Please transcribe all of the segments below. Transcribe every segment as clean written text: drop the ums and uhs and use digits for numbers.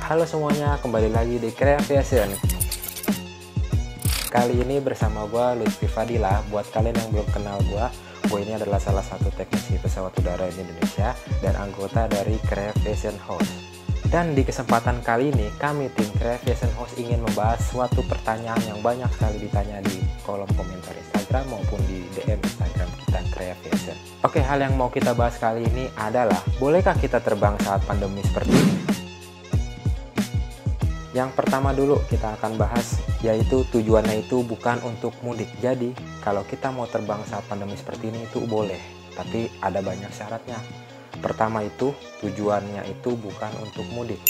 Halo semuanya, kembali lagi di Creaviation. Kali ini bersama gue Lutfi Fadila. Buat kalian yang belum kenal gue ini adalah salah satu teknisi pesawat udara di Indonesia dan anggota dari Creaviation Host. Dan di kesempatan kali ini, kami tim Creaviation Host ingin membahas suatu pertanyaan yang banyak sekali ditanya di kolom komentar Instagram maupun di DM Instagram kita Creaviation. Oke, hal yang mau kita bahas kali ini adalah, bolehkah kita terbang saat pandemi seperti ini? Yang pertama dulu kita akan bahas, yaitu tujuannya itu bukan untuk mudik. Jadi kalau kita mau terbang saat pandemi seperti ini itu boleh, tapi ada banyak syaratnya. Pertama itu tujuannya itu bukan untuk mudik.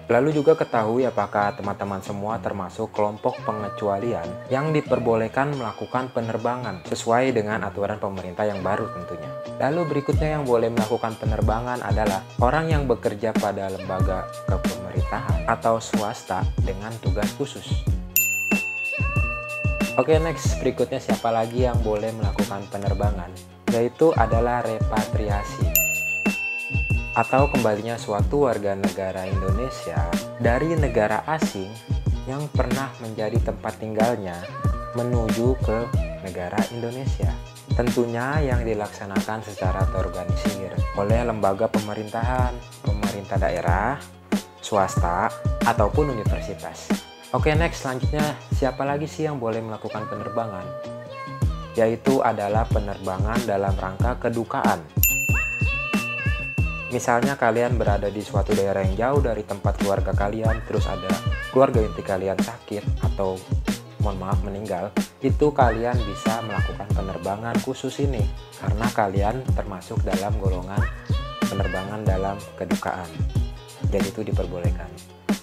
Lalu juga ketahui apakah teman-teman semua termasuk kelompok pengecualian yang diperbolehkan melakukan penerbangan sesuai dengan aturan pemerintah yang baru tentunya. Lalu berikutnya yang boleh melakukan penerbangan adalah orang yang bekerja pada lembaga kepemerintahan atau swasta dengan tugas khusus. Oke, next, berikutnya siapa lagi yang boleh melakukan penerbangan? Yaitu adalah repatriasi atau kembalinya suatu warga negara Indonesia dari negara asing yang pernah menjadi tempat tinggalnya menuju ke negara Indonesia. Tentunya yang dilaksanakan secara terorganisir oleh lembaga pemerintahan, pemerintah daerah, swasta, ataupun universitas. Oke, next, selanjutnya siapa lagi sih yang boleh melakukan penerbangan? Yaitu adalah penerbangan dalam rangka kedukaan. Misalnya kalian berada di suatu daerah yang jauh dari tempat keluarga kalian, terus ada keluarga inti kalian sakit atau mohon maaf meninggal, itu kalian bisa melakukan penerbangan khusus ini karena kalian termasuk dalam golongan penerbangan dalam kedukaan. Jadi itu diperbolehkan.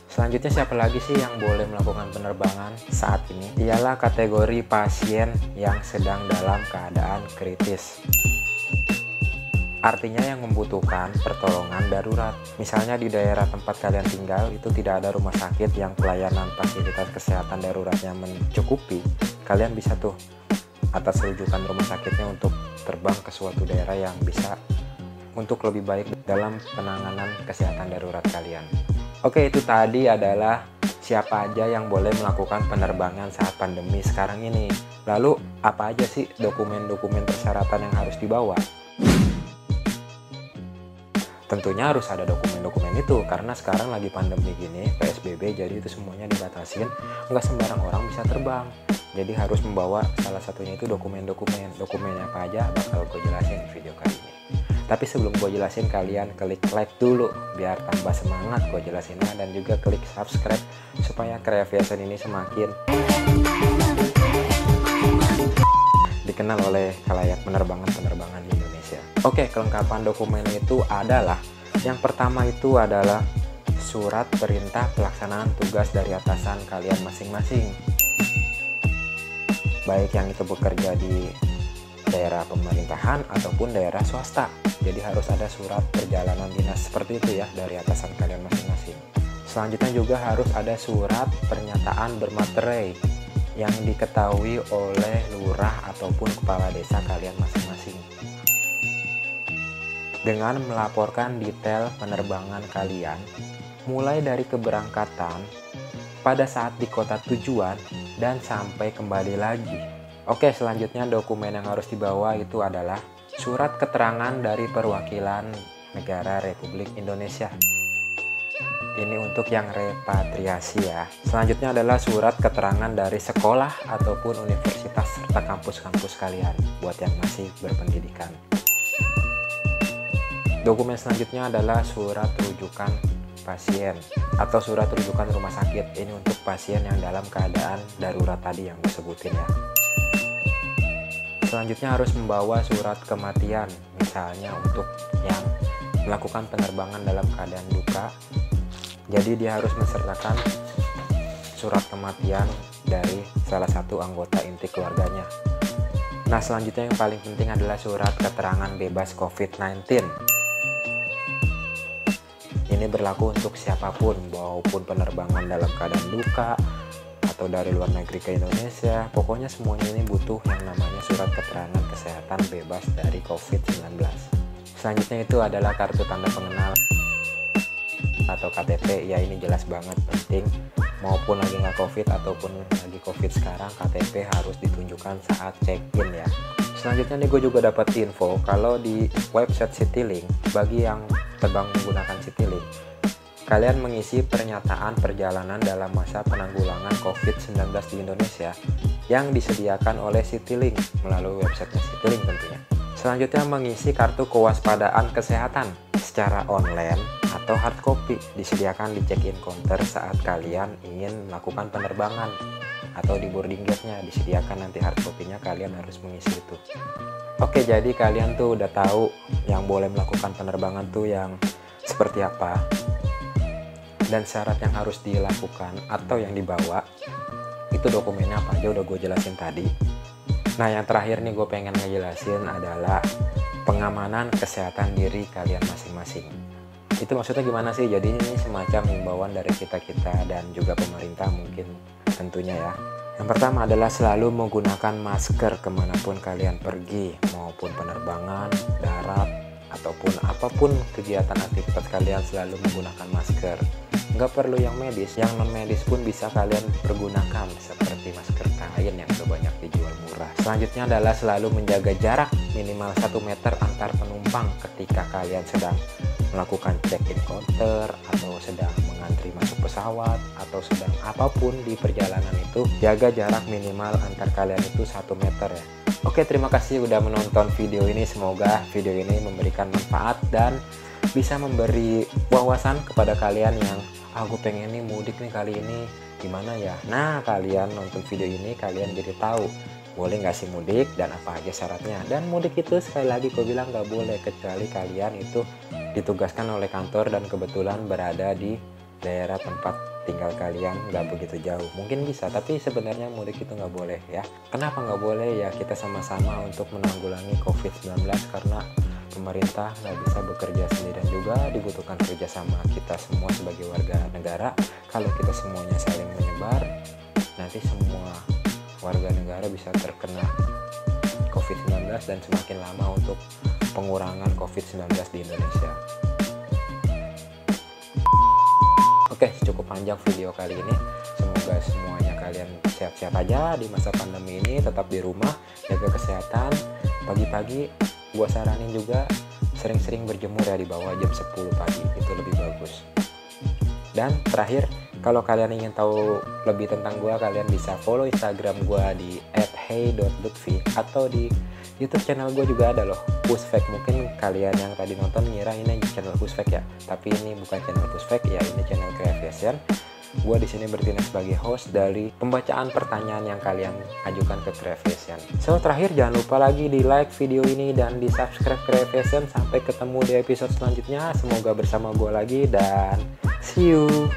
Selanjutnya siapa lagi sih yang boleh melakukan penerbangan saat ini? Ialah kategori pasien yang sedang dalam keadaan kritis. Artinya yang membutuhkan pertolongan darurat. Misalnya di daerah tempat kalian tinggal itu tidak ada rumah sakit yang pelayanan fasilitas kesehatan daruratnya mencukupi. Kalian bisa tuh atas rujukan rumah sakitnya untuk terbang ke suatu daerah yang bisa untuk lebih baik dalam penanganan kesehatan darurat kalian. Oke, itu tadi adalah siapa aja yang boleh melakukan penerbangan saat pandemi sekarang ini. Lalu apa aja sih dokumen-dokumen persyaratan yang harus dibawa? Tentunya harus ada dokumen-dokumen itu karena sekarang lagi pandemi gini, PSBB, jadi itu semuanya dibatasin, nggak sembarang orang bisa terbang. Jadi harus membawa salah satunya itu dokumennya apa aja bakal gue jelasin di video kali ini. Tapi sebelum gue jelasin, kalian klik like dulu biar tambah semangat gue jelasinnya, dan juga klik subscribe supaya Creaviation ini semakin dikenal oleh khalayak penerbangan di Indonesia. Oke, kelengkapan dokumen itu adalah, yang pertama itu adalah surat perintah pelaksanaan tugas dari atasan kalian masing-masing. Baik yang itu bekerja di daerah pemerintahan ataupun daerah swasta. Jadi harus ada surat perjalanan dinas seperti itu ya dari atasan kalian masing-masing. Selanjutnya juga harus ada surat pernyataan bermaterai yang diketahui oleh lurah ataupun kepala desa kalian masing-masing, dengan melaporkan detail penerbangan kalian mulai dari keberangkatan, pada saat di kota tujuan, dan sampai kembali lagi. Oke, selanjutnya dokumen yang harus dibawa itu adalah surat keterangan dari perwakilan negara Republik Indonesia. Ini untuk yang repatriasi ya. Selanjutnya adalah surat keterangan dari sekolah ataupun universitas serta kampus-kampus kalian buat yang masih berpendidikan. Dokumen selanjutnya adalah surat rujukan pasien atau surat rujukan rumah sakit. Ini untuk pasien yang dalam keadaan darurat tadi yang disebutin ya. Selanjutnya harus membawa surat kematian, misalnya untuk yang melakukan penerbangan dalam keadaan duka. Jadi dia harus mensertakan surat kematian dari salah satu anggota inti keluarganya. Nah, selanjutnya yang paling penting adalah surat keterangan bebas COVID-19. Ini berlaku untuk siapapun, maupun penerbangan dalam keadaan duka atau dari luar negeri ke Indonesia. Pokoknya semuanya ini butuh yang namanya surat keterangan kesehatan bebas dari COVID-19. Selanjutnya itu adalah kartu tanda pengenal. atau KTP, ya ini jelas banget penting. Maupun lagi nggak COVID ataupun lagi COVID sekarang, KTP harus ditunjukkan saat check-in ya. Selanjutnya nih gue juga dapat info kalau di website Citylink, bagi yang terbang menggunakan Citylink, kalian mengisi pernyataan perjalanan dalam masa penanggulangan COVID-19 di Indonesia yang disediakan oleh Citylink melalui websitenya Citylink tentunya. Selanjutnya mengisi kartu kewaspadaan kesehatan secara online atau hard copy, disediakan di check-in counter saat kalian ingin melakukan penerbangan, atau di boarding gate-nya disediakan nanti hard copy-nya, kalian harus mengisi itu. Oke, jadi kalian tuh udah tahu yang boleh melakukan penerbangan tuh yang seperti apa dan syarat yang harus dilakukan atau yang dibawa. Itu dokumennya apa aja udah gue jelasin tadi. Nah, yang terakhir nih gue pengen ngejelasin adalah pengamanan kesehatan diri kalian masing-masing. Itu maksudnya gimana sih? Jadi ini semacam himbauan dari kita-kita dan juga pemerintah mungkin tentunya ya. Yang pertama adalah selalu menggunakan masker kemanapun kalian pergi, maupun penerbangan, darat, ataupun apapun kegiatan aktivitas kalian selalu menggunakan masker. Nggak perlu yang medis, yang non medis pun bisa kalian pergunakan, seperti masker kain yang udah banyak dijual murah. Selanjutnya adalah selalu menjaga jarak minimal 1 meter antar penumpang ketika kalian sedang melakukan check-in counter atau sedang mengantri masuk pesawat atau sedang apapun di perjalanan itu, jaga jarak minimal antar kalian itu 1 meter ya. Oke, terima kasih udah menonton video ini. Semoga video ini memberikan manfaat dan bisa memberi wawasan kepada kalian yang aku pengen nih mudik nih kali ini gimana ya. Nah, kalian nonton video ini kalian jadi tahu boleh nggak sih mudik dan apa aja syaratnya. Dan mudik itu sekali lagi gue bilang nggak boleh kecuali kalian itu ditugaskan oleh kantor dan kebetulan berada di daerah tempat tinggal kalian nggak begitu jauh. Mungkin bisa, tapi sebenarnya mudik itu nggak boleh ya. Kenapa nggak boleh? Ya kita sama-sama untuk menanggulangi COVID-19 karena pemerintah nggak bisa bekerja sendirian, juga dibutuhkan kerjasama kita semua sebagai warga negara. Kalau kita semuanya saling menyebar, nanti semua warga negara bisa terkena COVID-19 dan semakin lama untuk pengurangan COVID-19 di Indonesia. Oke, cukup panjang video kali ini. Semoga semuanya kalian sehat-sehat aja di masa pandemi ini, tetap di rumah, jaga kesehatan. Pagi-pagi gua saranin juga sering-sering berjemur ya di bawah jam 10 pagi, itu lebih bagus. Dan terakhir, kalau kalian ingin tahu lebih tentang gua, kalian bisa follow Instagram gua di @hey.lutfi atau di YouTube channel gue juga ada loh, Pushfact. Mungkin kalian yang tadi nonton ngira ini channel Pushfact ya, tapi ini bukan channel Pushfact ya, ini channel Creation. Gue di sini bertindak sebagai host dari pembacaan pertanyaan yang kalian ajukan ke Creation. So, terakhir jangan lupa lagi di like video ini dan di subscribe Creation. Sampai ketemu di episode selanjutnya. Semoga bersama gue lagi dan see you.